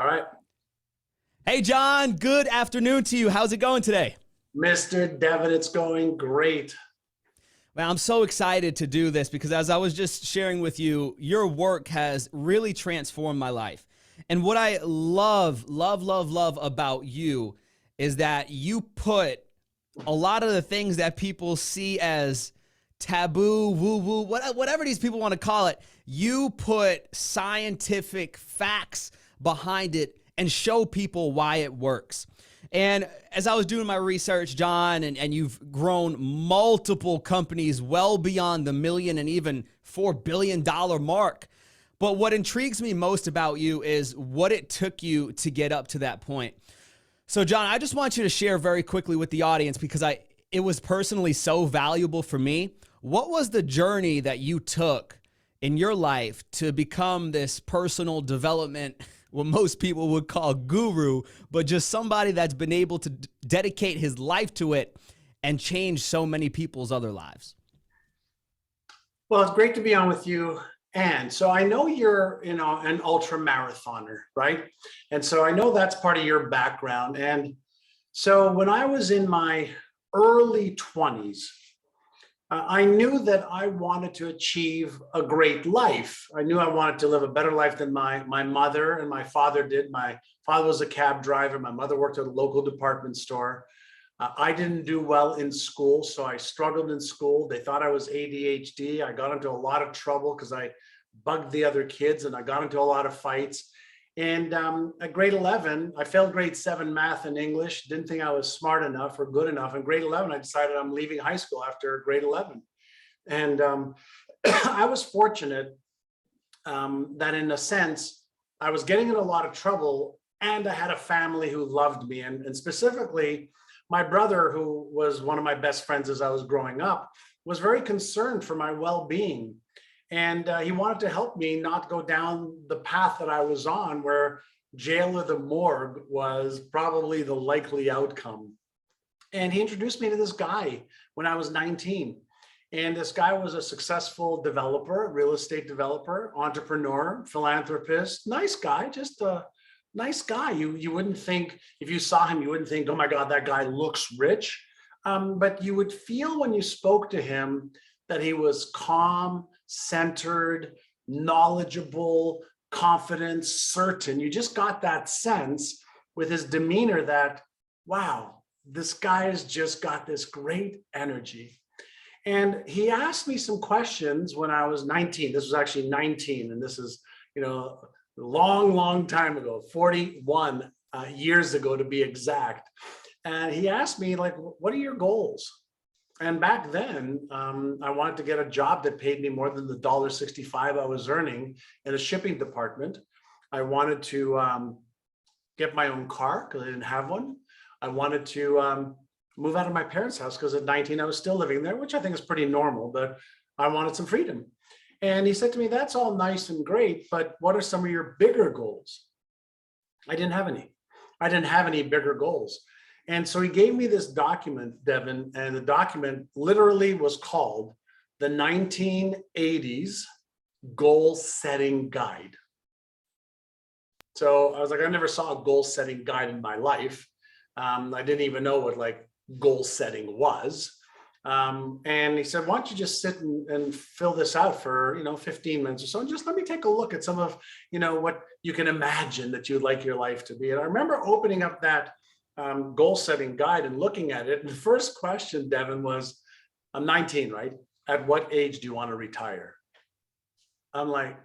All right. Hey, John, good afternoon to you. How's it going today? Mr. Devin, it's going great. Man, I'm so excited to do this because as I was just sharing with you, your work has really transformed my life. And what I love about you is that you put a lot of the things that people see as taboo, woo woo, whatever these people want to call it, you put scientific facts behind it and show people why it works. And as I was doing my research, John, and you've grown multiple companies well beyond the million and even $4 billion mark. But what intrigues me most about you is what it took you to get up to that point. So, John, I just want you to share very quickly with the audience because it was personally so valuable for me. What was the journey that you took in your life to become this personal development, what most people would call guru, but just somebody that's been able to dedicate his life to it and change so many people's other lives? Well, it's great to be on with you. And so I know you're, an ultra marathoner, right? And so I know that's part of your background. And so when I was in my early 20s, I knew that I wanted to achieve a great life. I knew I wanted to live a better life than my mother and my father did. My father was a cab driver. My mother worked at a local department store. I didn't do well in school, so I struggled in school. They thought I was ADHD. I got into a lot of trouble because I bugged the other kids and I got into a lot of fights. And at grade 11, I failed grade 7 math and English, didn't think I was smart enough or good enough. In grade 11, I decided I'm leaving high school after grade 11. And I was fortunate that in a sense, I was getting in a lot of trouble and I had a family who loved me. And specifically, my brother, who was one of my best friends as I was growing up, was very concerned for my well-being. And he wanted to help me not go down the path that I was on, where jail or the morgue was probably the likely outcome. And he introduced me to this guy when I was 19. And this guy was a successful developer, real estate developer, entrepreneur, philanthropist, nice guy, just a nice guy. You wouldn't think, if you saw him, you wouldn't think, oh my God, that guy looks rich. But you would feel when you spoke to him that he was calm, centered, knowledgeable, confident, certain. You just got that sense with his demeanor that, wow, this guy has just got this great energy. And he asked me some questions when I was 19. This was actually 19, and this is, a long time ago, 41 years ago to be exact. And he asked me, like, what are your goals? And back then, I wanted to get a job that paid me more than the $1.65 I was earning in a shipping department. I wanted to get my own car because I didn't have one. I wanted to move out of my parents' house because at 19, I was still living there, which I think is pretty normal, but I wanted some freedom. And he said to me, that's all nice and great, but what are some of your bigger goals? I didn't have any. I didn't have any bigger goals. And so he gave me this document, Devin, and the document literally was called the 1980s Goal Setting Guide. So I was like, I never saw a goal setting guide in my life. I didn't even know what like goal setting was. And he said, why don't you just sit and fill this out for, 15 minutes or so, and just let me take a look at some of, what you can imagine that you'd like your life to be. And I remember opening up that goal setting guide and looking at it. And the first question, Devin, was, I'm 19, right? At what age do you want to retire? I'm like,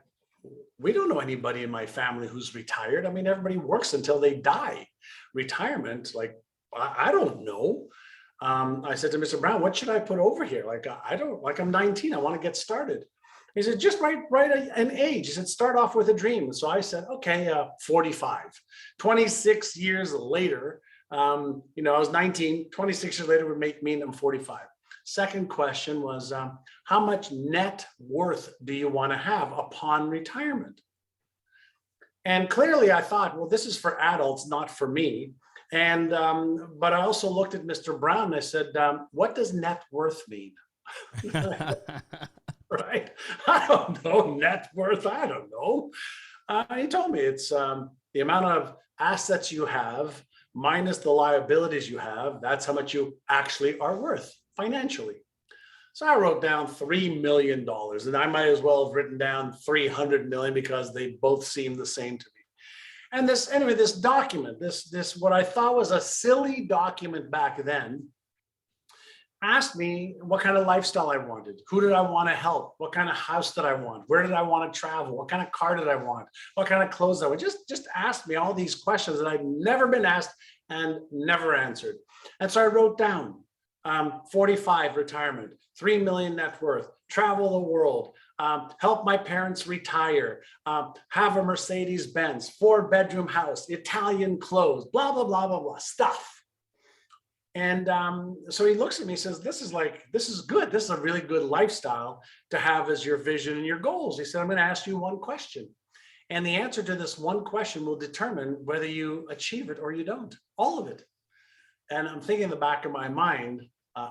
we don't know anybody in my family who's retired. I mean, everybody works until they die. Retirement, like, I don't know. I said to Mr. Brown, what should I put over here? Like, I'm 19. I want to get started. He said, just write an age. He said, start off with a dream. So I said, okay, 45. 26 years later, I was 19, 26 years later would mean I'm 45. Second question was, how much net worth do you want to have upon retirement? And clearly I thought, well, this is for adults, not for me. And, but I also looked at Mr. Brown and I said, what does net worth mean? Right? I don't know, net worth, I don't know. He told me it's, The amount of assets you have minus the liabilities you have, that's how much you actually are worth financially. So I wrote down $3 million, and I might as well have written down 300 million because they both seem the same to me. And this, anyway, this document, this what I thought was a silly document back then, asked me what kind of lifestyle I wanted. Who did I want to help? What kind of house did I want? Where did I want to travel? What kind of car did I want? What kind of clothes I want? Just asked me all these questions that I'd never been asked and never answered. And so I wrote down 45 retirement, 3 million net worth, travel the world, help my parents retire, have a Mercedes Benz, 4-bedroom house, Italian clothes, blah, blah, blah, blah, blah, stuff. And so he looks at me and says, this is good. This is a really good lifestyle to have as your vision and your goals. He said, I'm going to ask you one question. And the answer to this one question will determine whether you achieve it or you don't, all of it. And I'm thinking in the back of my mind,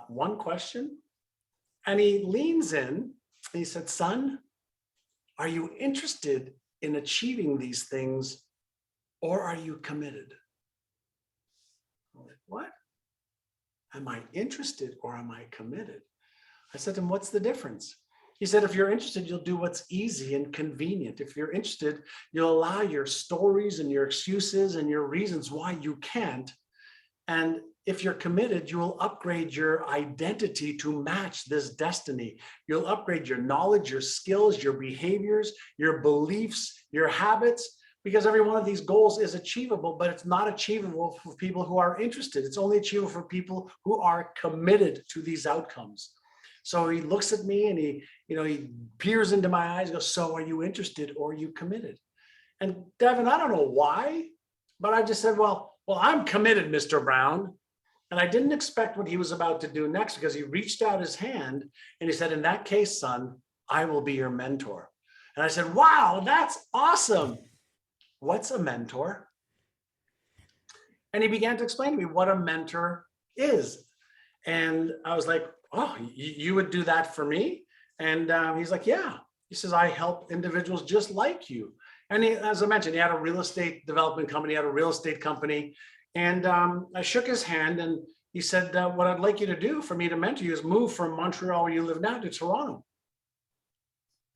one question. And he leans in and he said, son, are you interested in achieving these things or are you committed? I'm like, what? Am I interested or am I committed? I said to him, what's the difference? He said, if you're interested, you'll do what's easy and convenient. If you're interested, you'll allow your stories and your excuses and your reasons why you can't. And if you're committed, you will upgrade your identity to match this destiny. You'll upgrade your knowledge, your skills, your behaviors, your beliefs, your habits, because every one of these goals is achievable, but it's not achievable for people who are interested. It's only achievable for people who are committed to these outcomes. So he looks at me and he peers into my eyes and goes, so are you interested or are you committed? And Devin, I don't know why, but I just said, well, I'm committed, Mr. Brown. And I didn't expect what he was about to do next because he reached out his hand and he said, in that case, son, I will be your mentor. And I said, wow, that's awesome. What's a mentor? And he began to explain to me what a mentor is. And I was like, oh, you would do that for me? And he's like, yeah. He says, I help individuals just like you. And he, as I mentioned, he had a real estate development company, he had a real estate company. And I shook his hand and he said, what I'd like you to do for me to mentor you is move from Montreal, where you live now, to Toronto.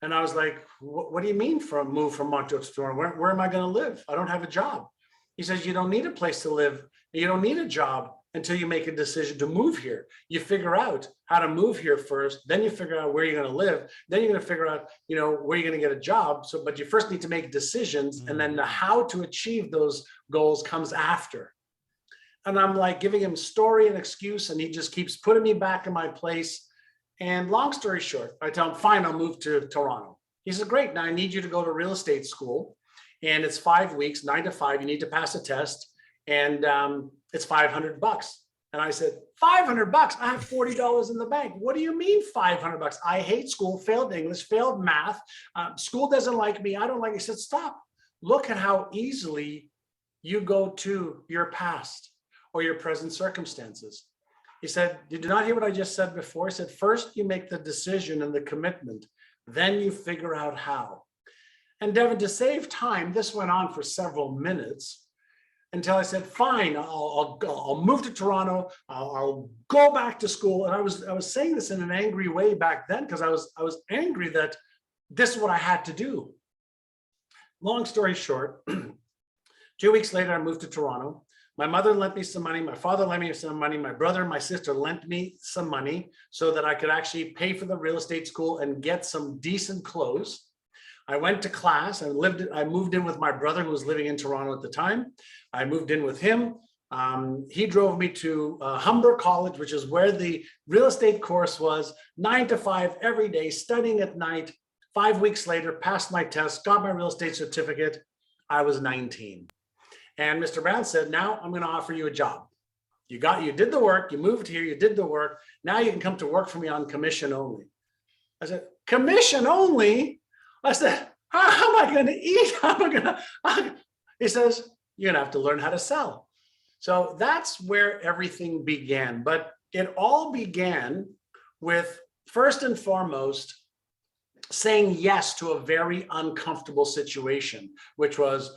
And I was like, what do you mean move from Montreal to Toronto? Where am I going to live? I don't have a job. He says, you don't need a place to live. You don't need a job until you make a decision to move here. You figure out how to move here first, then you figure out where you're going to live, then you're going to figure out, where you're going to get a job. So, but you first need to make decisions, and then the how to achieve those goals comes after. And I'm like giving him story and excuse, and he just keeps putting me back in my place. And long story short, I tell him, fine, I'll move to Toronto. He says, great, now I need you to go to real estate school. And it's 5 weeks, 9 to 5, you need to pass a test. And it's $500. And I said, $500? I have $40 in the bank. What do you mean $500? I hate school, failed English, failed math. School doesn't like me. I don't like it. He said, stop. Look at how easily you go to your past or your present circumstances. He said, did you not hear what I just said before? He said, first you make the decision and the commitment, then you figure out how. And Devin, to save time, this went on for several minutes until I said, fine, I'll move to Toronto. I'll go back to school. And I was saying this in an angry way back then because I was angry that this is what I had to do. Long story short, 2 weeks later, I moved to Toronto. My mother lent me some money. My father lent me some money. My brother and my sister lent me some money so that I could actually pay for the real estate school and get some decent clothes. I went to class. I moved in with my brother who was living in Toronto at the time. I moved in with him. He drove me to Humber College, which is where the real estate course was, 9 to 5 every day, studying at night. 5 weeks later, passed my test, got my real estate certificate. I was 19. And Mr. Brown said, now I'm going to offer you a job. You did the work, you moved here, you did the work. Now you can come to work for me on commission only. I said, commission only? I said, how am I going to eat? How am I going to? He says, you're going to have to learn how to sell. So that's where everything began. But it all began with, first and foremost, saying yes to a very uncomfortable situation, which was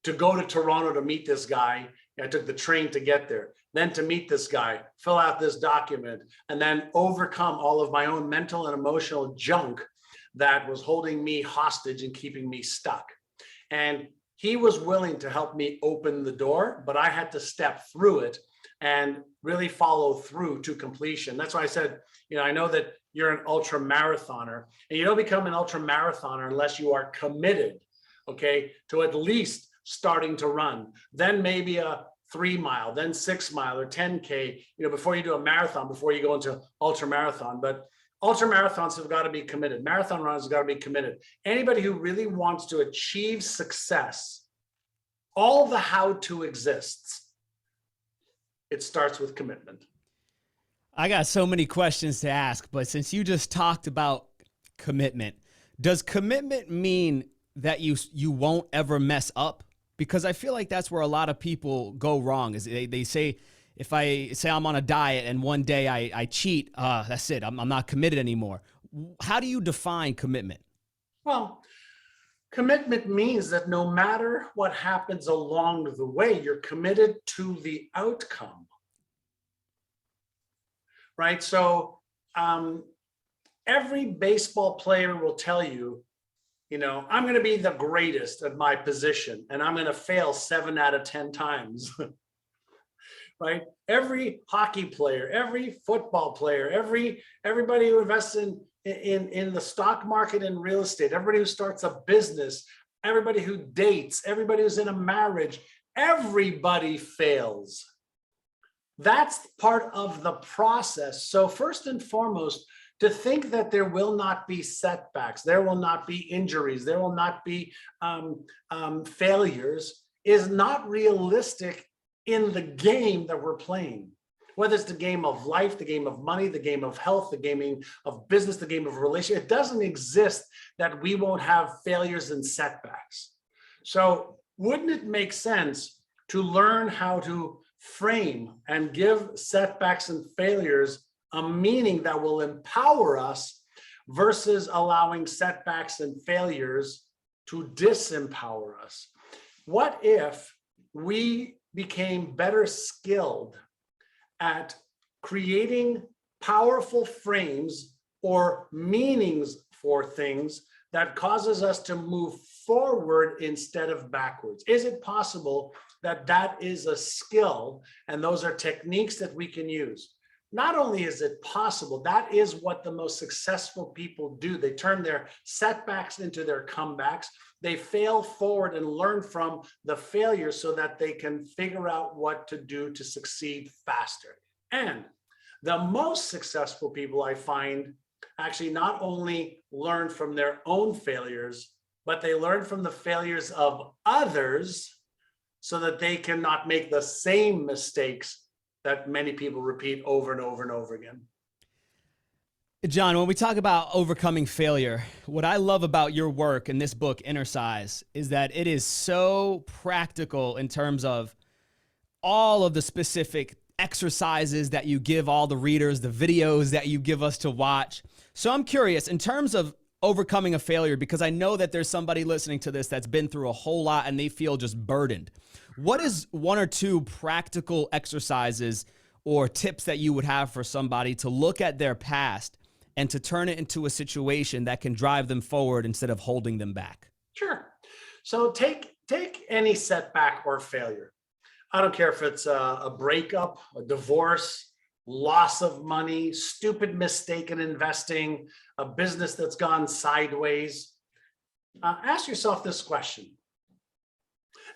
to go to Toronto to meet this guy. I took the train to get there, then to meet this guy, fill out this document, and then overcome all of my own mental and emotional junk that was holding me hostage and keeping me stuck. And he was willing to help me open the door, but I had to step through it and really follow through to completion. That's why I said, I know that you're an ultra marathoner, and you don't become an ultra marathoner unless you are committed, okay, to at least starting to run, then maybe a 3 mile, then 6 mile or 10K, before you do a marathon, before you go into ultra marathon. But ultra marathons have got to be committed. Marathon runners have got to be committed. Anybody who really wants to achieve success, all the how to exists. It starts with commitment. I got so many questions to ask, but since you just talked about commitment, does commitment mean that you won't ever mess up? Because I feel like that's where a lot of people go wrong. Is they say, if I say I'm on a diet and one day I cheat, that's it. I'm not committed anymore. How do you define commitment? Well, commitment means that no matter what happens along the way, you're committed to the outcome, right? So every baseball player will tell you, I'm going to be the greatest at my position, and I'm going to fail 7 out of 10 times. Right? Every hockey player, every football player, everybody who invests in the stock market and real estate, everybody who starts a business, everybody who dates, everybody who's in a marriage, everybody fails. That's part of the process. So first and foremost, to think that there will not be setbacks, there will not be injuries, there will not be failures is not realistic in the game that we're playing. Whether it's the game of life, the game of money, the game of health, the game of business, the game of relationship, it doesn't exist that we won't have failures and setbacks. So wouldn't it make sense to learn how to frame and give setbacks and failures a meaning that will empower us versus allowing setbacks and failures to disempower us? What if we became better skilled at creating powerful frames or meanings for things that causes us to move forward instead of backwards? Is it possible that that is a skill and those are techniques that we can use? Not only is it possible, that is what the most successful people do. They turn their setbacks into their comebacks. They fail forward and learn from the failure so that they can figure out what to do to succeed faster. And the most successful people I find actually not only learn from their own failures, but they learn from the failures of others so that they cannot make the same mistakes that many people repeat over and over and over again. John, when we talk about overcoming failure, what I love about your work in this book, Inner Size, is that it is so practical in terms of all of the specific exercises that you give all the readers, the videos that you give us to watch. So I'm curious, in terms of overcoming a failure, because I know that there's somebody listening to this that's been through a whole lot and they feel just burdened. What is 1 or 2 practical exercises or tips that you would have for somebody to look at their past and to turn it into a situation that can drive them forward instead of holding them back? Sure. So take any setback or failure. I don't care if it's a breakup, a divorce, loss of money, stupid mistake in investing, a business that's gone sideways. Ask yourself this question.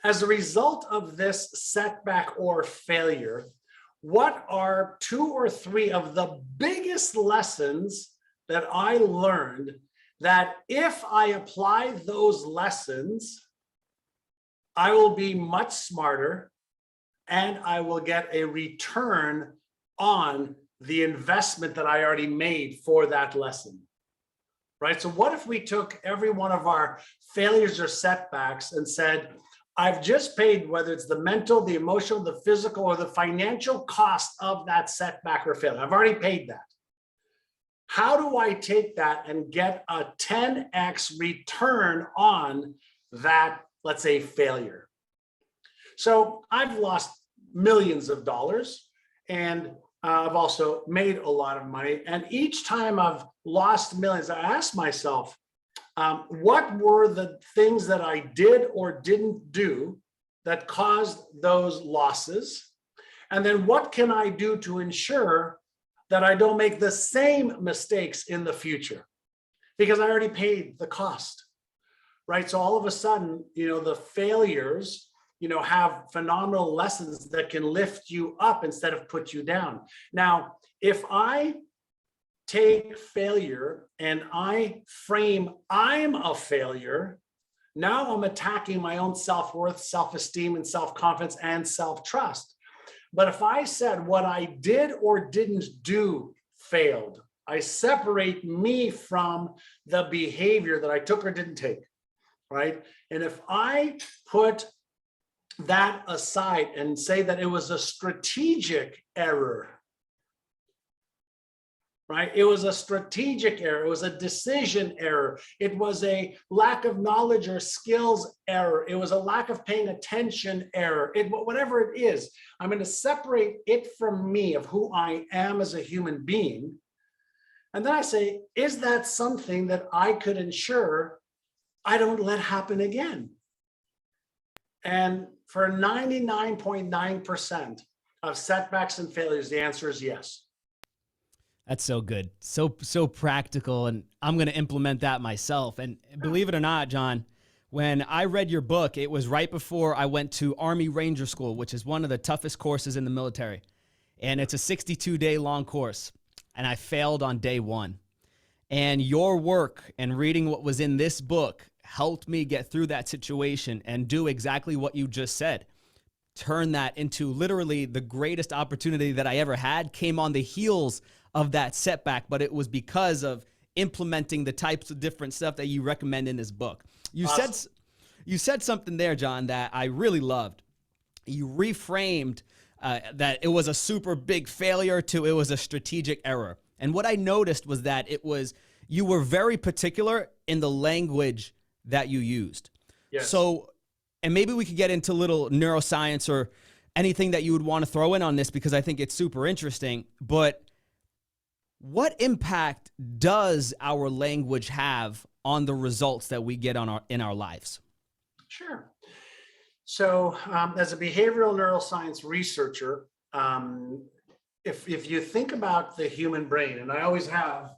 As a result of this setback or failure, what are 2 or 3 of the biggest lessons that I learned that if I apply those lessons, I will be much smarter and I will get a return on the investment that I already made for that lesson, right? So what if we took every one of our failures or setbacks and said, I've just paid, whether it's the mental, the emotional, the physical, or the financial cost of that setback or failure. I've already paid that. How do I take that and get a 10x return on that, let's say, failure? So I've lost millions of dollars, and I've also made a lot of money. And each time I've lost millions, I asked myself, what were the things that I did or didn't do that caused those losses? And then what can I do to ensure that I don't make the same mistakes in the future? Because I already paid the cost, right? So all of a sudden, the failures, have phenomenal lessons that can lift you up instead of put you down. Now, if I take failure and I frame I'm a failure, now I'm attacking my own self-worth, self-esteem, and self-confidence and self-trust. But if I said what I did or didn't do failed, I separate me from the behavior that I took or didn't take, right? And if I put that aside and say that it was a strategic error, right? It was a strategic error. It was a decision error. It was a lack of knowledge or skills error. It was a lack of paying attention error. Whatever it is, I'm going to separate it from me, of who I am as a human being. And then I say, is that something that I could ensure I don't let happen again? And for 99.9% of setbacks and failures, the answer is yes. That's so good. So practical. And I'm going to implement that myself. And believe it or not, John, when I read your book, it was right before I went to Army Ranger School, which is one of the toughest courses in the military. And it's a 62-day long course. And I failed on day one. And your work and reading what was in this book helped me get through that situation and do exactly what you just said. Turn that into literally the greatest opportunity that I ever had. Came on the heels of that setback, but it was because of implementing the types of different stuff that you recommend in this book. You said something there, John, that I really loved. You reframed that it was a super big failure to it was a strategic error. And what I noticed was that you were very particular in the language that you used. Yes. So, and maybe we could get into little neuroscience or anything that you would want to throw in on this, because I think it's super interesting. But what impact does our language have on the results that we get in our lives? Sure. So as a behavioral neuroscience researcher, if you think about the human brain, and I always have,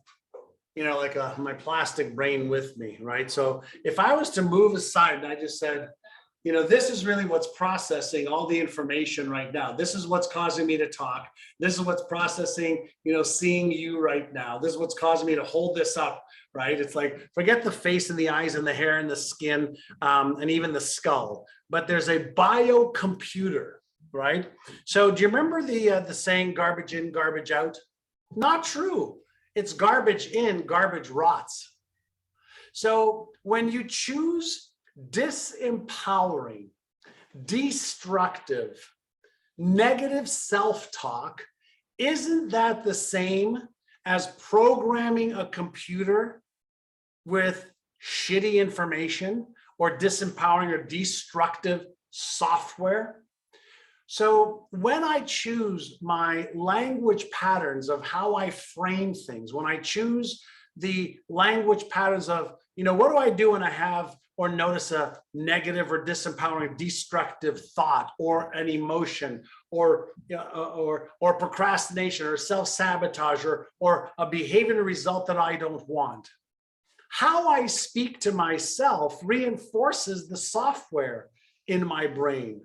like my plastic brain with me, right? So if I was to move aside and I just said, this is really what's processing all the information right now. This is what's causing me to talk. This is what's processing, seeing you right now. This is what's causing me to hold this up, right? It's like, forget the face and the eyes and the hair and the skin and even the skull, but there's a biocomputer, right? So do you remember the saying, garbage in, garbage out? Not true. It's garbage in, garbage rots. So when you choose disempowering, destructive, negative self-talk, isn't that the same as programming a computer with shitty information or disempowering or destructive software? So when I choose my language patterns of how I frame things, when I choose the language patterns of, what do I do when I have or notice a negative or disempowering, destructive thought or an emotion or procrastination or self-sabotage or a behavior and result that I don't want? How I speak to myself reinforces the software in my brain.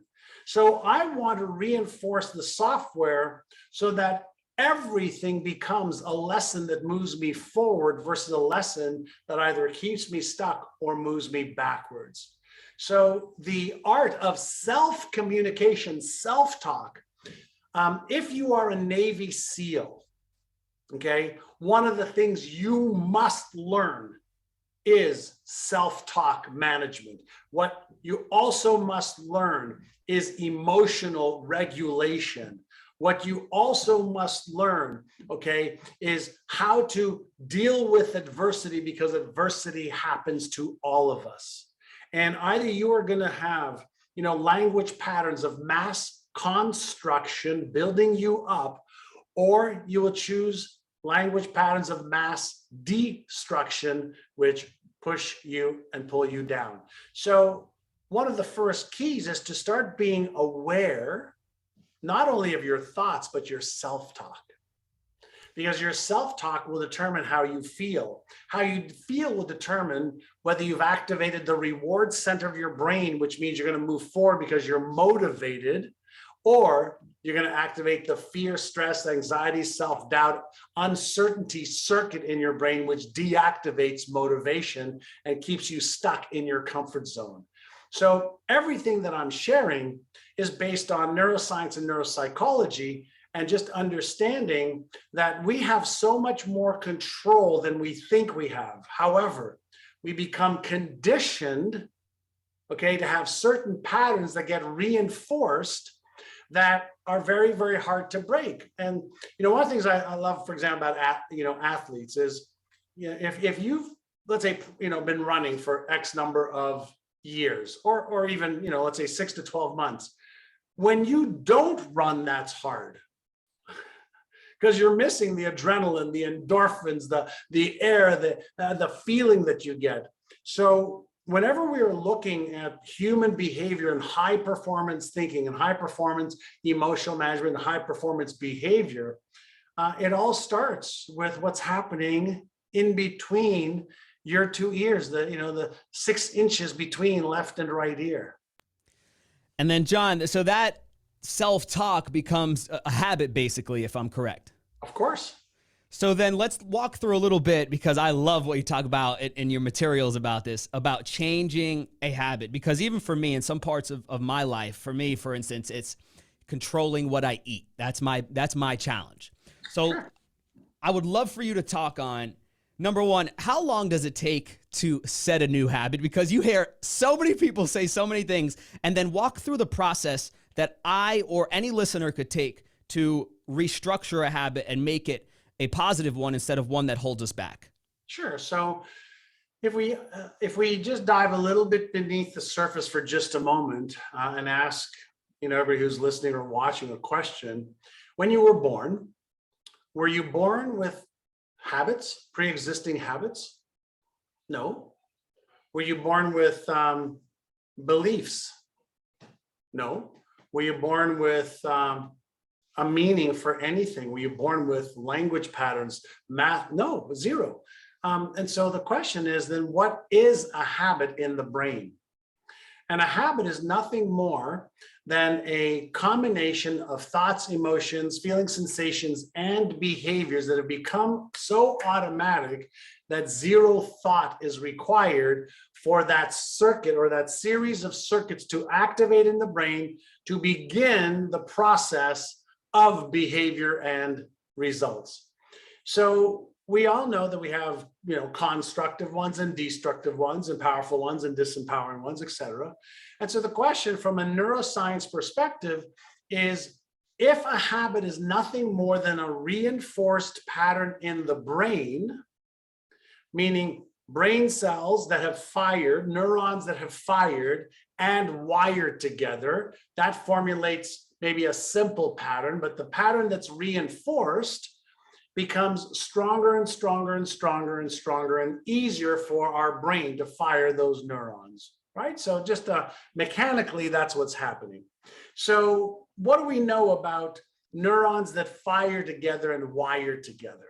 So I want to reinforce the software so that everything becomes a lesson that moves me forward versus a lesson that either keeps me stuck or moves me backwards. So the art of self-communication, self-talk, if you are a Navy SEAL, okay, one of the things you must learn is self-talk management. What you also must learn is emotional regulation. What you also must learn, okay, is how to deal with adversity, because adversity happens to all of us. And either you are going to have language patterns of mass construction building you up, or you will choose language patterns of mass destruction, which push you and pull you down. So one of the first keys is to start being aware, not only of your thoughts, but your self-talk. Because your self-talk will determine how you feel. How you feel will determine whether you've activated the reward center of your brain, which means you're going to move forward because you're motivated, or you're going to activate the fear, stress, anxiety, self-doubt, uncertainty circuit in your brain, which deactivates motivation and keeps you stuck in your comfort zone. So everything that I'm sharing is based on neuroscience and neuropsychology, and just understanding that we have so much more control than we think we have. However, we become conditioned, okay, to have certain patterns that get reinforced that are very, very hard to break. And, one of the things I love, for example, about, athletes is, if you've, let's say, been running for X number of years, or even, let's say 6 to 12 months, when you don't run, that's hard. Because you're missing the adrenaline, the endorphins, the air, the feeling that you get. So whenever we are looking at human behavior and high performance thinking and high performance emotional management and high performance behavior, it all starts with what's happening in between your two ears, the 6 inches between left and right ear. And then, John, so that self-talk becomes a habit, basically, if I'm correct. Of course. So then let's walk through a little bit, because I love what you talk about in your materials about this, about changing a habit. Because even for me, in some parts of my life, for me, for instance, it's controlling what I eat. That's my challenge. So sure. I would love for you to talk on, number one, how long does it take to set a new habit? Because you hear so many people say so many things, and then walk through the process that I or any listener could take to restructure a habit and make it a positive one instead of one that holds us back. Sure. So if we just dive a little bit beneath the surface for just a moment, and ask, everybody who's listening or watching a question, when you were you born with habits, pre-existing habits? No. Were you born with beliefs? No. Were you born with a meaning for anything? Were you born with language patterns, math? No, zero. And so the question is then, what is a habit in the brain? And a habit is nothing more than a combination of thoughts, emotions, feelings, sensations, and behaviors that have become so automatic that zero thought is required for that circuit or that series of circuits to activate in the brain to begin the process of behavior and results. So we all know that we have, constructive ones and destructive ones and powerful ones and disempowering ones, etc. And so the question from a neuroscience perspective is, if a habit is nothing more than a reinforced pattern in the brain, meaning brain cells that have fired, neurons that have fired and wired together, that formulates maybe a simple pattern, but the pattern that's reinforced becomes stronger and stronger and stronger and stronger and easier for our brain to fire those neurons, right? So just mechanically, that's what's happening. So what do we know about neurons that fire together and wire together?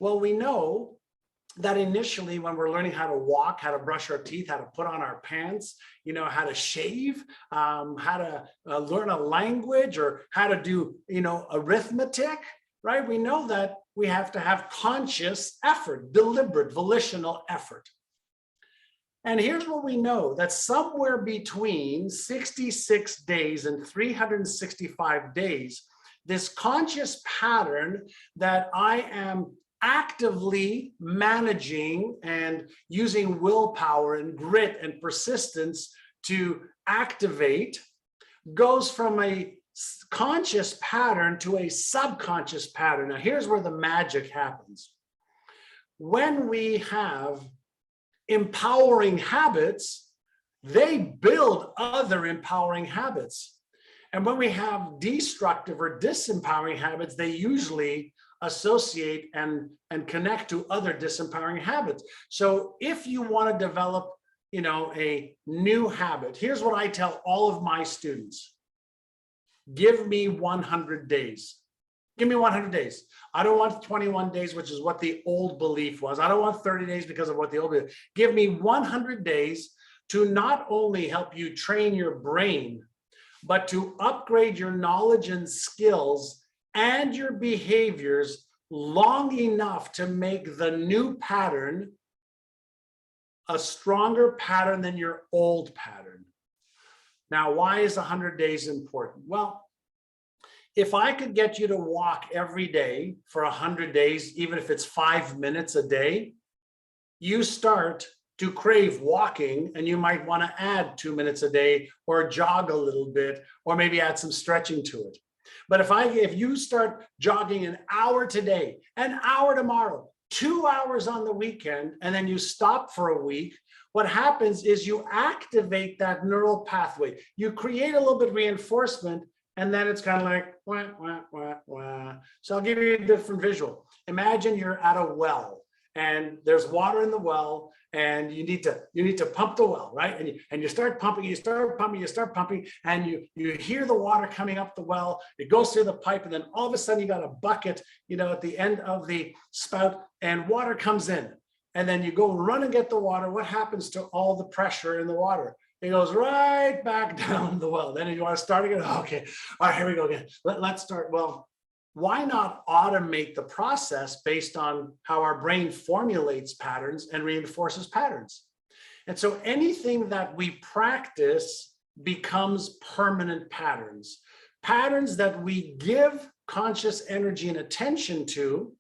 Well, we know that initially when we're learning how to walk, how to brush our teeth, how to put on our pants, how to shave, how to learn a language, or how to do, arithmetic, right? We know that we have to have conscious effort, deliberate, volitional effort. And here's what we know, that somewhere between 66 days and 365 days, this conscious pattern that I am actively managing and using willpower and grit and persistence to activate goes from a conscious pattern to a subconscious pattern. Now, here's where the magic happens. When we have empowering habits, they build other empowering habits. And when we have destructive or disempowering habits, they usually associate and connect to other disempowering habits. So if you want to develop, a new habit, here's what I tell all of my students. Give me 100 days. Give me 100 days. I don't want 21 days, which is what the old belief was. I don't want 30 days because of what the old belief. Give me 100 days to not only help you train your brain, but to upgrade your knowledge and skills and your behaviors long enough to make the new pattern a stronger pattern than your old pattern. Now, why is 100 days important? Well, if I could get you to walk every day for 100 days, even if it's 5 minutes a day, you start to crave walking, and you might want to add 2 minutes a day or jog a little bit, or maybe add some stretching to it. But if you start jogging an hour today, an hour tomorrow, 2 hours on the weekend, and then you stop for a week, what happens is you activate that neural pathway. You create a little bit of reinforcement, and then it's kind of like, wah, wah, wah, wah. So I'll give you a different visual. Imagine you're at a well, and there's water in the well, and you need to pump the well, right? And you start pumping, and you hear the water coming up the well. It goes through the pipe, and then all of a sudden you got a bucket, at the end of the spout, and water comes in. And then you go run and get the water. What happens to all the pressure in the water? It goes right back down the well. Then you want to start again. Okay, all right, here we go again. Let's start. Well, why not automate the process based on how our brain formulates patterns and reinforces patterns? And so anything that we practice becomes permanent patterns. Patterns that we give conscious energy and attention to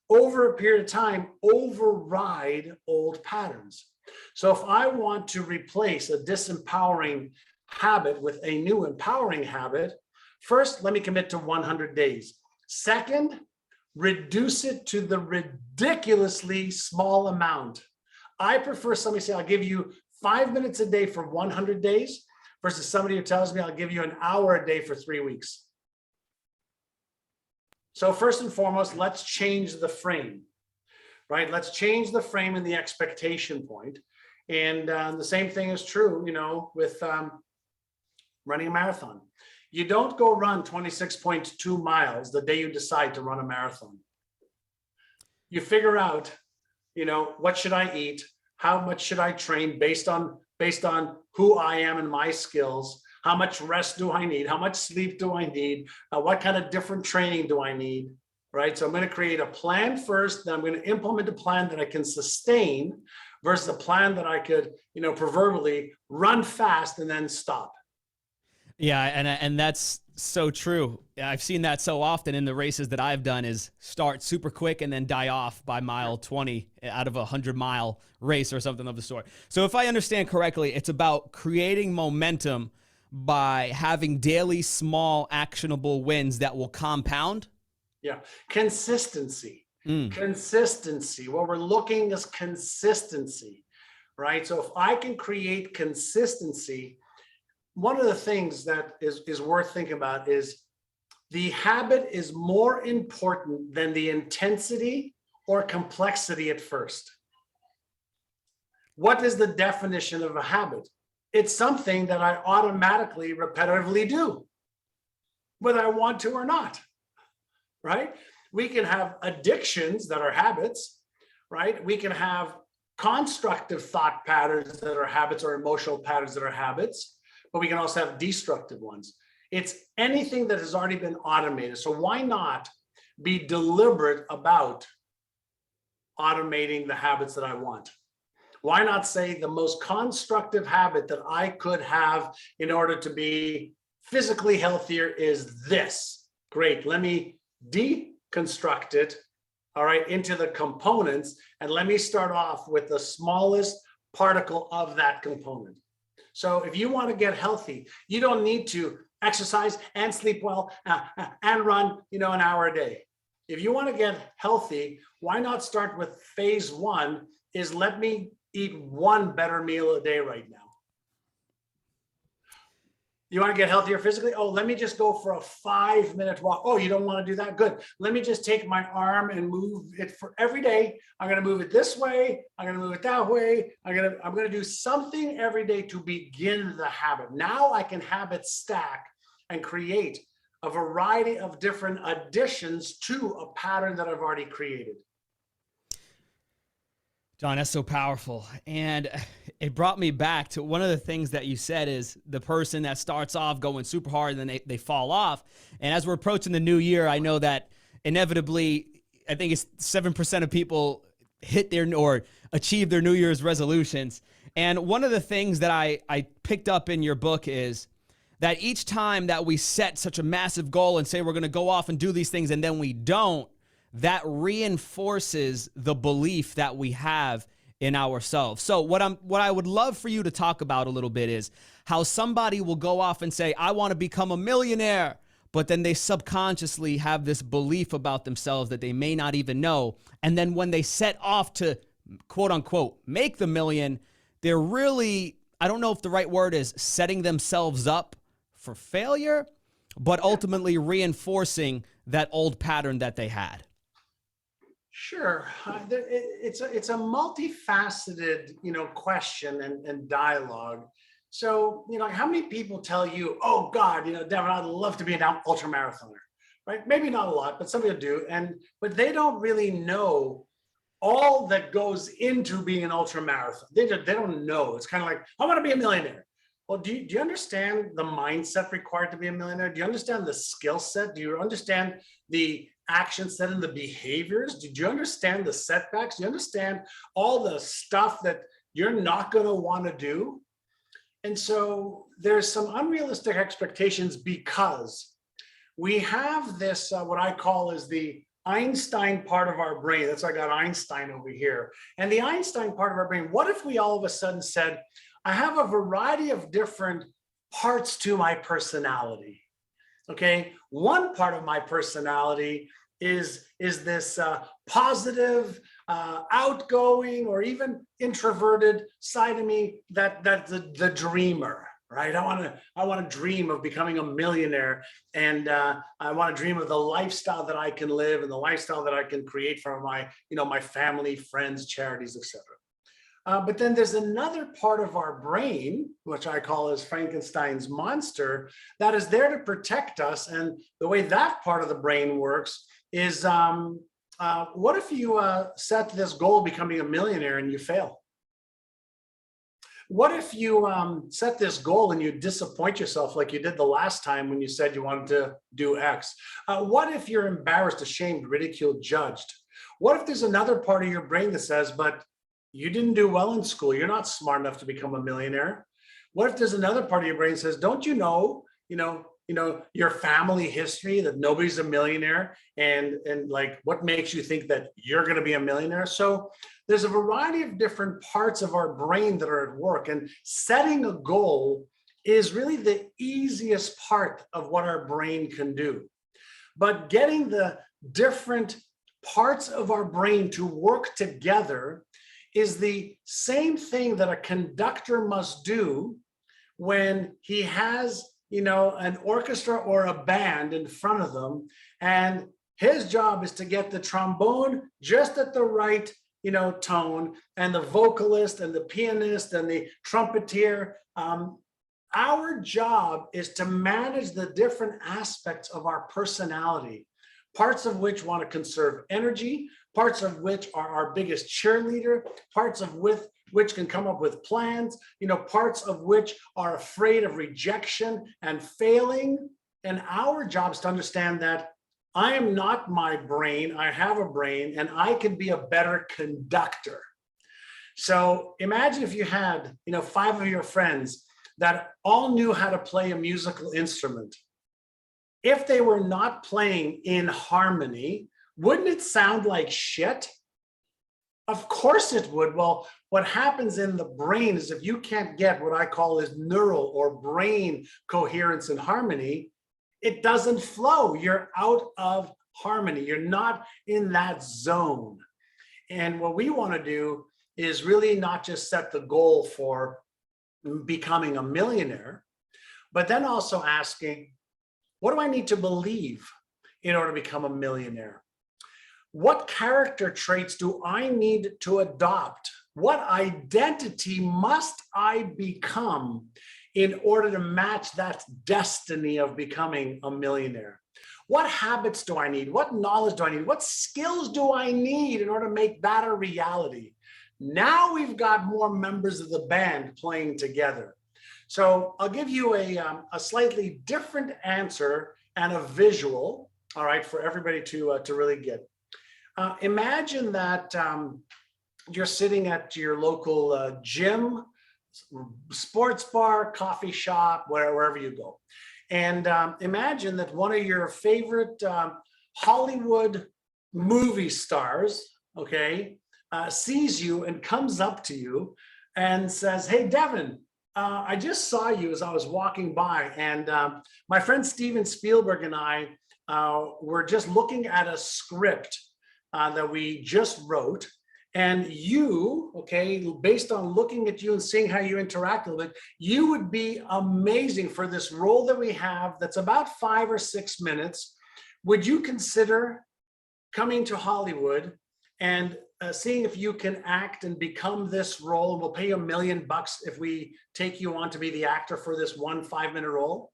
over a period of time override old patterns. So if I want to replace a disempowering habit with a new empowering habit, first, let me commit to 100 days. Second, reduce it to the ridiculously small amount. I prefer somebody say, I'll give you 5 minutes a day for 100 days versus somebody who tells me I'll give you an hour a day for 3 weeks. So first and foremost, let's change the frame, right? Let's change the frame and the expectation point. And the same thing is true, with running a marathon. You don't go run 26.2 miles the day you decide to run a marathon. You figure out, what should I eat? How much should I train based on who I am and my skills? How much rest do I need? How much sleep do I need? What kind of different training do I need? Right? So I'm going to create a plan first, then I'm going to implement a plan that I can sustain versus a plan that I could, proverbially run fast and then stop. Yeah, and that's so true. I've seen that so often in the races that I've done, is start super quick and then die off by mile 20 out of a 100-mile race or something of the sort. So if I understand correctly, it's about creating momentum by having daily small actionable wins that will compound. Yeah, consistency. Consistency. What we're looking is consistency, right? So if I can create consistency, one of the things that is worth thinking about is the habit is more important than the intensity or complexity at first. What is the definition of a habit? It's something that I automatically, repetitively do, whether I want to or not, right? We can have addictions that are habits, right? We can have constructive thought patterns that are habits or emotional patterns that are habits, but we can also have destructive ones. It's anything that has already been automated. So why not be deliberate about automating the habits that I want? Why not say the most constructive habit that I could have in order to be physically healthier is this? Great, let me deconstruct it, all right, into the components, and let me start off with the smallest particle of that component. So if you want to get healthy, you don't need to exercise and sleep well and run, an hour a day. If you want to get healthy, why not start with phase one is let me eat one better meal a day right now. You want to get healthier physically? Oh, let me just go for a 5-minute walk. Oh, you don't want to do that? Good. Let me just take my arm and move it for every day. I'm going to move it this way. I'm going to move it that way. I'm going to do something every day to begin the habit. Now I can habit stack and create a variety of different additions to a pattern that I've already created. John, that's so powerful. And it brought me back to one of the things that you said is the person that starts off going super hard and then they fall off. And as we're approaching the new year, I know that inevitably, I think it's 7% of people hit their or achieve their New Year's resolutions. And one of the things that I picked up in your book is that each time that we set such a massive goal and say we're going to go off and do these things and then we don't, that reinforces the belief that we have in ourselves. So what I would love for you to talk about a little bit is how somebody will go off and say, I want to become a millionaire, but then they subconsciously have this belief about themselves that they may not even know. And then when they set off to quote unquote make the million, they're really, I don't know if the right word is setting themselves up for failure, but ultimately reinforcing that old pattern that they had. Sure. It's a multifaceted, question and dialogue. So, how many people tell you, oh God, Devin, I'd love to be an ultra marathoner, right? Maybe not a lot, but some people do. But they don't really know all that goes into being an ultra marathon. They don't know. It's kind of like, I want to be a millionaire. Well, do you understand the mindset required to be a millionaire? Do you understand the skill set? Do you understand the action set and the behaviors? Did you understand the setbacks? Do you understand all the stuff that you're not going to want to do? And so there's some unrealistic expectations because we have this, what I call is the Einstein part of our brain. That's why I got Einstein over here. And the Einstein part of our brain, what if we all of a sudden said, I have a variety of different parts to my personality. Okay, one part of my personality is this positive, outgoing, or even introverted side of me that's the dreamer, right? I want to dream of becoming a millionaire, and I want to dream of the lifestyle that I can live and the lifestyle that I can create for my my family, friends, charities, etc. But then there's another part of our brain, which I call as Frankenstein's monster, that is there to protect us. And the way that part of the brain works is, what if you set this goal of becoming a millionaire and you fail? What if you set this goal and you disappoint yourself like you did the last time when you said you wanted to do X? What if you're embarrassed, ashamed, ridiculed, judged? What if there's another part of your brain that says, but you didn't do well in school, you're not smart enough to become a millionaire? What if there's another part of your brain that says, don't you know your family history, that nobody's a millionaire, and like what makes you think that you're going to be a millionaire? So there's a variety of different parts of our brain that are at work, and setting a goal is really the easiest part of what our brain can do. But getting the different parts of our brain to work together is the same thing that a conductor must do when he has, an orchestra or a band in front of them. And his job is to get the trombone just at the right, tone, and the vocalist and the pianist and the trumpeter. Our job is to manage the different aspects of our personality, parts of which want to conserve energy, parts of which are our biggest cheerleader, parts of which can come up with plans, parts of which are afraid of rejection and failing. And our job is to understand that I am not my brain, I have a brain, and I can be a better conductor. So imagine if you had, 5 of your friends that all knew how to play a musical instrument. If they were not playing in harmony, wouldn't it sound like shit? Of course it would. Well, what happens in the brain is if you can't get what I call is neural or brain coherence and harmony, it doesn't flow. You're out of harmony. You're not in that zone. And what we want to do is really not just set the goal for becoming a millionaire. but then also asking, what do I need to believe in order to become a millionaire? What character traits do I need to adopt? What identity must I become in order to match that destiny of becoming a millionaire? What habits do I need? What knowledge do I need? What skills do I need in order to make that a reality? Now we've got more members of the band playing together. So I'll give you a slightly different answer and a visual, all right, for everybody to really get. Imagine that you're sitting at your local gym, sports bar, coffee shop, wherever you go. And imagine that one of your favorite Hollywood movie stars, okay, sees you and comes up to you and says, hey, Devin, I just saw you as I was walking by, and my friend Steven Spielberg and I were just looking at a script that we just wrote. And you, okay, based on looking at you and seeing how you interact with it, you would be amazing for this role that we have that's about 5 or 6 minutes. Would you consider coming to Hollywood and seeing if you can act and become this role? We'll pay you $1 million if we take you on to be the actor for this 1 5-minute role.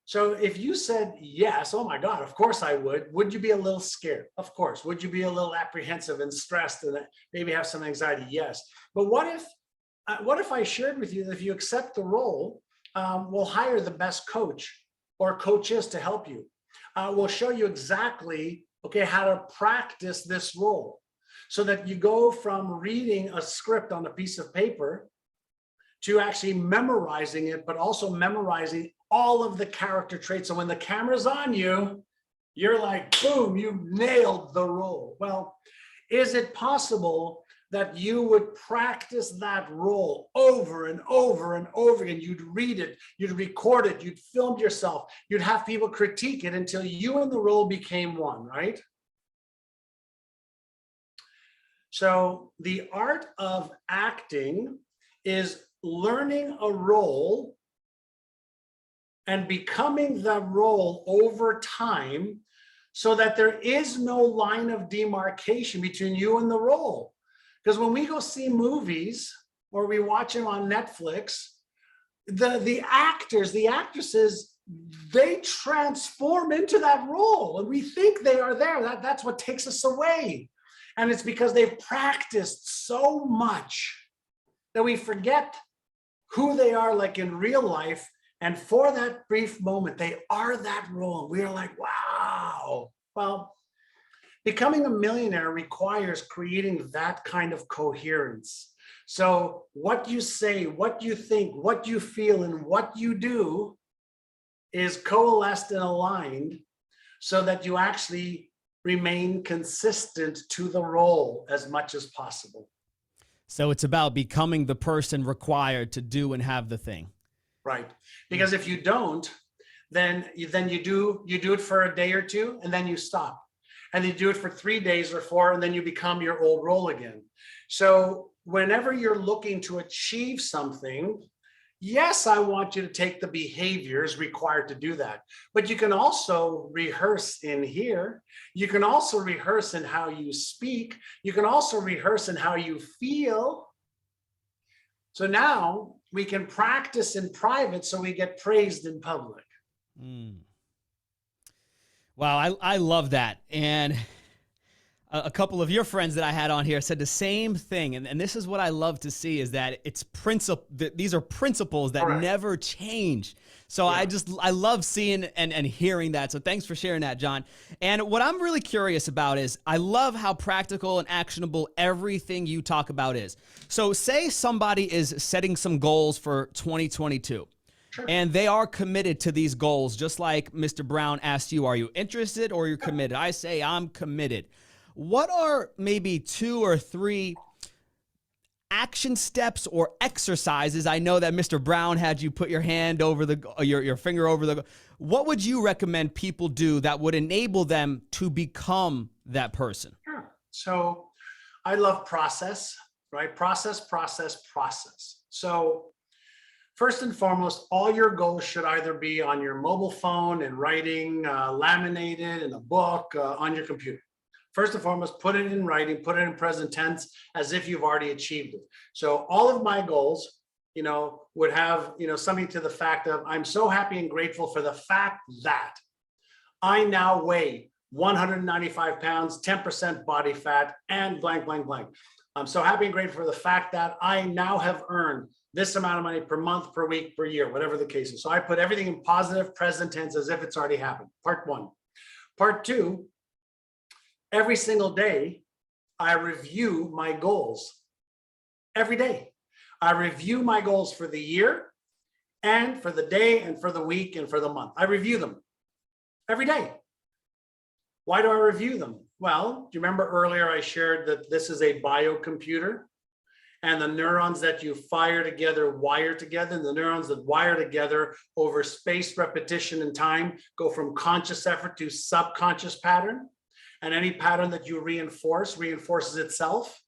So if you said yes, oh my God, of course I would you be a little scared? Of course. Would you be a little apprehensive and stressed and maybe have some anxiety? Yes. But what if I shared with you that if you accept the role, we'll hire the best coach or coaches to help you. We'll show you exactly, okay, how to practice this role so that you go from reading a script on a piece of paper to actually memorizing it, but also memorizing all of the character traits. So when the camera's on you, you're like, boom, you nailed the role. Well, is it possible that you would practice that role over and over and over again? You'd read it, you'd record it, you'd film yourself, you'd have people critique it until you and the role became one, right? So the art of acting is learning a role and becoming the role over time so that there is no line of demarcation between you and the role. Because when we go see movies or we watch them on Netflix, the actors, the actresses, they transform into that role and we think they are there. That's what takes us away. And it's because they've practiced so much that we forget who they are like in real life. And for that brief moment, they are that role. We are like, wow. Well, becoming a millionaire requires creating that kind of coherence. So what you say, what you think, what you feel, and what you do is coalesced and aligned so that you actually remain consistent to the role as much as possible. So it's about becoming the person required to do and have the thing. Right. Because if you don't, then you do it for a day or two and then you stop. And you do it for 3 days or 4, and then you become your old role again. So whenever you're looking to achieve something, yes, I want you to take the behaviors required to do that. But you can also rehearse in here. You can also rehearse in how you speak. You can also rehearse in how you feel. So now we can practice in private so we get praised in public. Wow, I love that. And a couple of your friends that I had on here said the same thing. And this is what I love to see is that these are principles that Correct. never change. So yeah. I love seeing and hearing that. So thanks for sharing that, John. And what I'm really curious about is I love how practical and actionable everything you talk about is. So say somebody is setting some goals for 2022. Sure. And they are committed to these goals, just like Mr. Brown asked you, are you interested or you're committed? I say I'm committed. What are maybe 2 or 3 action steps or exercises? I know that Mr. Brown had you put your hand over your finger over the. What would you recommend people do that would enable them to become that person? Sure. So I love process, right? Process. So first and foremost, all your goals should either be on your mobile phone in writing, laminated in a book, on your computer. First and foremost, put it in writing, put it in present tense as if you've already achieved it. So all of my goals, would have, something to the fact of, I'm so happy and grateful for the fact that I now weigh 195 pounds, 10% body fat, and blank, blank, blank. I'm so happy and grateful for the fact that I now have earned this amount of money per month, per week, per year, whatever the case is. So I put everything in positive present tense as if it's already happened. Part one. Part two, every single day, I review my goals. Every day. I review my goals for the year and for the day and for the week and for the month. I review them every day. Why do I review them? Well, do you remember earlier I shared that this is a biocomputer and the neurons that you fire together wire together, and the neurons that wire together over space, repetition, and time go from conscious effort to subconscious pattern, and any pattern that you reinforce reinforces itself.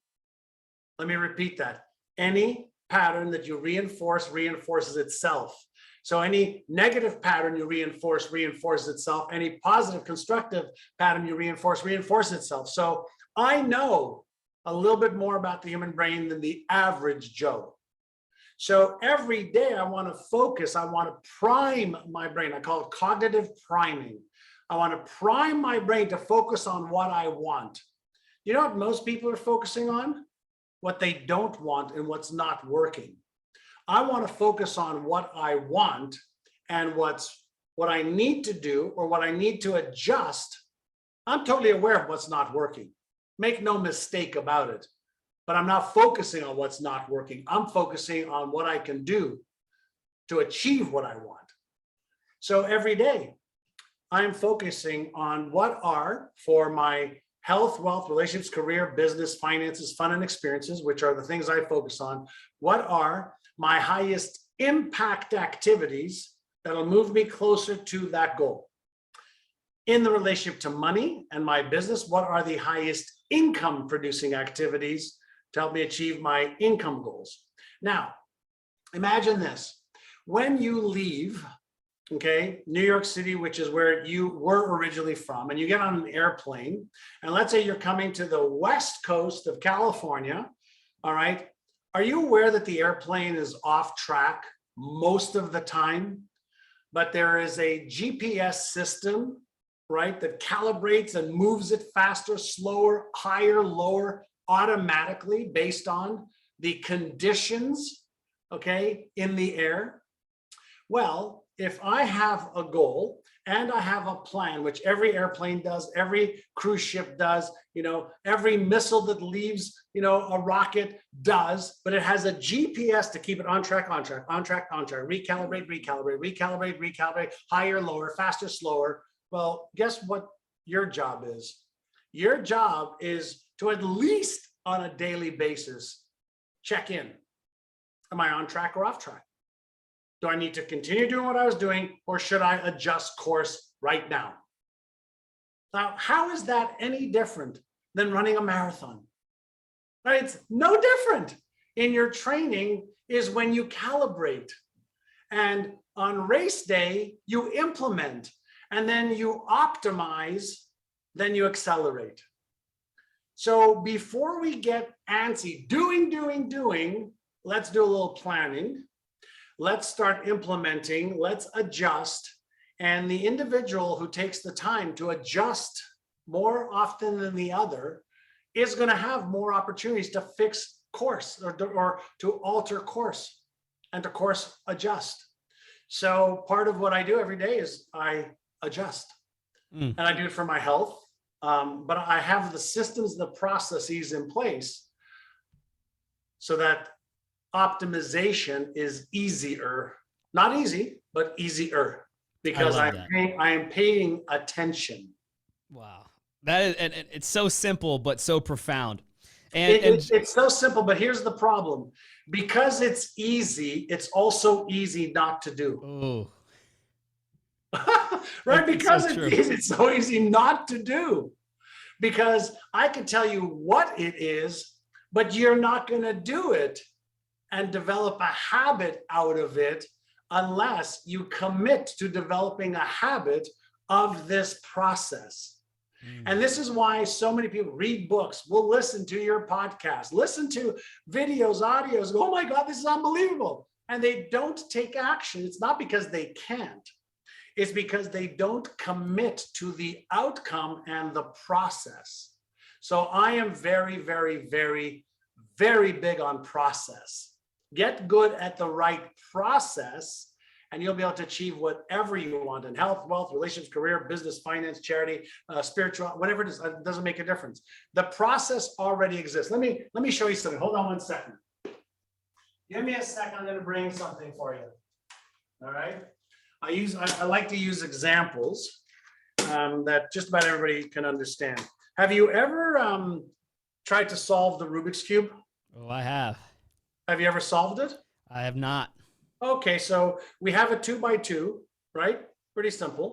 Let me repeat that. Any pattern that you reinforce reinforces itself. So any negative pattern you reinforce reinforces itself. Any positive, constructive pattern you reinforce reinforces itself. So I know a little bit more about the human brain than the average Joe. So every day I want to focus, I want to prime my brain. I call it cognitive priming. I want to prime my brain to focus on what I want. You know what most people are focusing on? What they don't want and what's not working. I want to focus on what I want and what I need to do or what I need to adjust. I'm totally aware of what's not working. Make no mistake about it. But I'm not focusing on what's not working. I'm focusing on what I can do to achieve what I want. So every day, I'm focusing on what are, for my health, wealth, relationships, career, business, finances, fun, and experiences, which are the things I focus on. What are my highest impact activities that'll move me closer to that goal? In the relationship to money and my business, what are the highest income producing activities to help me achieve my income goals? Now, imagine this. When you leave, New York City, which is where you were originally from, and you get on an airplane, and let's say you're coming to the west coast of California, all right? Are you aware that the airplane is off track most of the time, but there is a GPS system, right, that calibrates and moves it faster, slower, higher, lower, automatically based on the conditions, in the air? Well, if I have a goal and I have a plan, which every airplane does, every cruise ship does, every missile that leaves, a rocket does, but it has a GPS to keep it on track, recalibrate, higher, lower, faster, slower. Well, guess what your job is? Your job is to, at least on a daily basis, check in. Am I on track or off track? Do I need to continue doing what I was doing, or should I adjust course right now? Now, how is that any different than running a marathon? Right? It's no different. In your training is when you calibrate, and on race day, you implement, and then you optimize, then you accelerate. So before we get antsy, doing, let's do a little planning. Let's start implementing, let's adjust. And the individual who takes the time to adjust more often than the other is going to have more opportunities to fix course or to alter course and to course adjust. So part of what I do every day is I adjust. And I do it for my health. But I have the systems, the processes in place so that optimization is easier, not easy, but easier, because I am paying attention. Wow. That is, and it's so simple, but so profound. It's so simple, but here's the problem. Because it's easy, it's also easy not to do. Right? Because it's so easy not to do. Because I can tell you what it is, but you're not going to do it. and develop a habit out of it unless you commit to developing a habit of this process. And this is why so many people read books, will listen to your podcast, listen to videos, audios, go, oh my God, this is unbelievable. And they don't take action. It's not because they can't. It's because they don't commit to the outcome and the process. So I am very, very, very, very big on process. Get good at the right process, and you'll be able to achieve whatever you want in health, wealth, relationships, career, business, finance, charity, spiritual, whatever it is. It doesn't make a difference. The process already exists. Let me show you something. Hold on 1 second. Give me a second. I'm going to bring something for you. All right. I like to use examples that just about everybody can understand. Have you ever tried to solve the Rubik's Cube? Oh, I have. Have you ever solved it? I have not. Okay, so we have a 2x2, right? Pretty simple.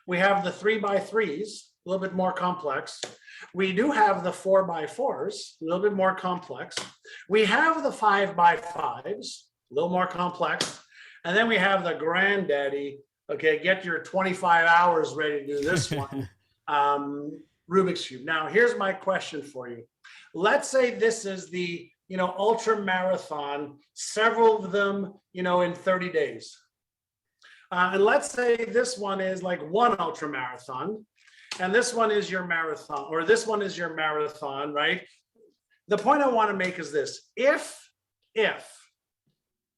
We have the 3x3s, a little bit more complex. We do have the 4x4s, a little bit more complex. We have the 5x5s, a little more complex. And then we have the granddaddy, okay, get your 25 hours ready to do this one, Rubik's Cube. Now, here's my question for you. Let's say this is the ultra marathon, several of them, in 30 days. And let's say this one is like one ultra marathon, and this one is your marathon, or this one is your marathon, right? The point I want to make is this: if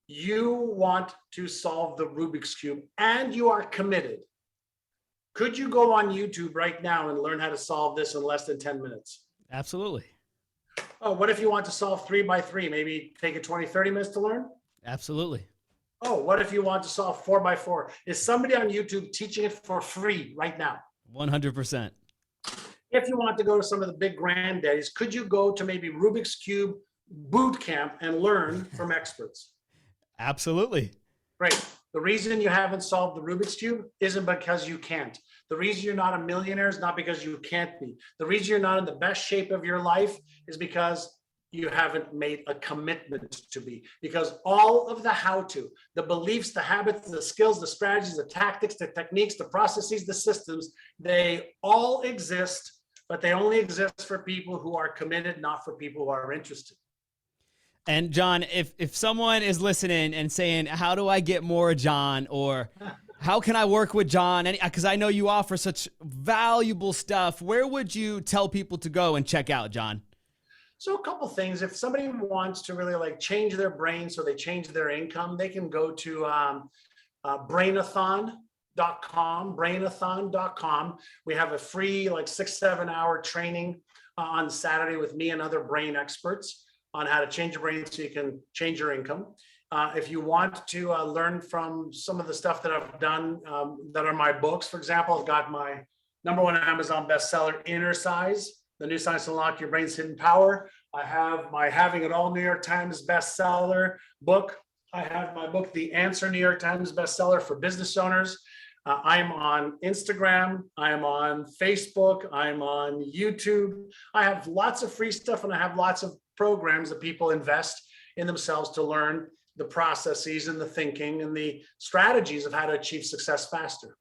you want to solve the Rubik's Cube and you are committed, could you go on YouTube right now and learn how to solve this in less than 10 minutes? Absolutely. Oh, what if you want to solve 3x3? Maybe take it 20, 30 minutes to learn? Absolutely. Oh, what if you want to solve 4x4? Is somebody on YouTube teaching it for free right now? 100%. If you want to go to some of the big granddaddies, could you go to maybe Rubik's Cube boot camp and learn from experts? Absolutely. Right. The reason you haven't solved the Rubik's Cube isn't because you can't. The reason you're not a millionaire is not because you can't be. The reason you're not in the best shape of your life is because you haven't made a commitment to be. Because all of the how-to, the beliefs, the habits, the skills, the strategies, the tactics, the techniques, the processes, the systems, they all exist, but they only exist for people who are committed, not for people who are interested. And John, if someone is listening and saying, how do I get more John, or how can I work with John? Because I know you offer such valuable stuff. Where would you tell people to go and check out, John? So a couple things. If somebody wants to really change their brain so they change their income, they can go to brainathon.com. We have a free 6-7 hour training on Saturday with me and other brain experts on how to change your brain so you can change your income. If you want to learn from some of the stuff that I've done that are my books, for example, I've got my #1 Amazon bestseller, Inner Size, The New Science to Unlock Your Brain's Hidden Power. I have my Having It All New York Times bestseller book. I have my book, The Answer, New York Times bestseller for business owners. I'm on Instagram. I'm on Facebook. I'm on YouTube. I have lots of free stuff, and I have lots of programs that people invest in themselves to learn the processes and the thinking and the strategies of how to achieve success faster.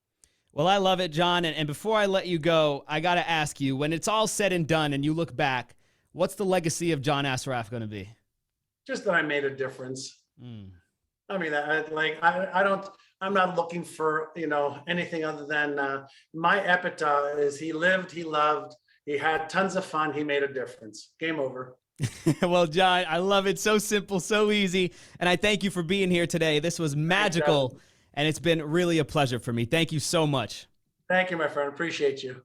Well, I love it, John. And before I let you go, I got to ask you, when it's all said and done and you look back, what's the legacy of John Assaraf going to be? Just that I made a difference. I mean, I'm not looking for, anything other than my epitaph is he lived, he loved, he had tons of fun, he made a difference. Game over. Well, John, I love it. So simple, so easy. And I thank you for being here today. This was magical, and it's been really a pleasure for me. Thank you so much. Thank you, my friend. Appreciate you.